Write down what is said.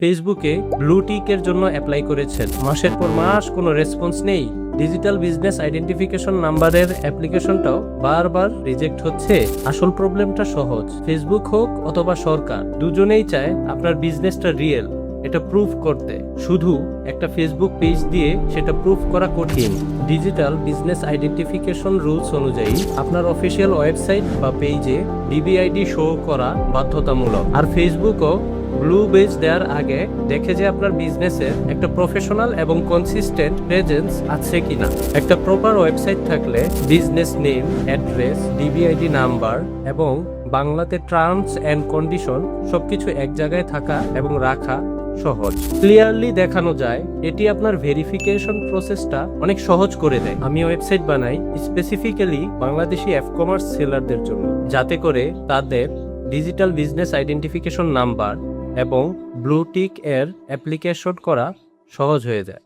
ফেসবুকে ব্লু টিকের জন্য অ্যাপ্লাই করেছেন, মাসের পর মাস কোনো রেসপন্স নেই। ডিজিটাল বিজনেস আইডেন্টিফিকেশন নাম্বারের অ্যাপ্লিকেশনটাও বারবার রিজেক্ট হচ্ছে। আসল প্রবলেমটা সহজ, ফেসবুক হোক অথবা সরকার, দুজনেই চায় আপনার বিজনেসটা রিয়েল এটা প্রুফ করতে। শুধু একটা ফেসবুক পেজ দিয়ে সেটা প্রুফ করা কঠিন। ডিজিটাল বিজনেস আইডেন্টিফিকেশন রুলস অনুযায়ী আপনার অফিসিয়াল ওয়েবসাইট বা পেজে ডিবিআইডি শো করা বাধ্যতামূলক। আর ফেসবুকও ব্লু বেজ দেওয়ার আগে দেখে যে আপনার বিজনেসের একটা প্রফেশনাল এবং কনসিস্টেন্ট প্রেজেন্স আছে কিনা। একটা প্রপার ওয়েবসাইট থাকলে business name, address, DBID number এবং বাংলাতে টার্মস অ্যান্ড কন্ডিশন সবকিছু এক জায়গায় থাকা এবং রাখা সহজ। ক্লিয়ারলি দেখানো যায়, এটি আপনার ভেরিফিকেশন প্রসেসটা অনেক সহজ করে দেয়। আমি ওয়েবসাইট বানাই স্পেসিফিক্যালি বাংলাদেশি কমার্স সেলারদের জন্য, যাতে করে তাদের ডিজিটাল বিজনেস আইডেন্টিফিকেশন নাম্বার এবং ব্লু টিক এর অ্যাপ্লিকেশন করা সহজ হয়ে যায়।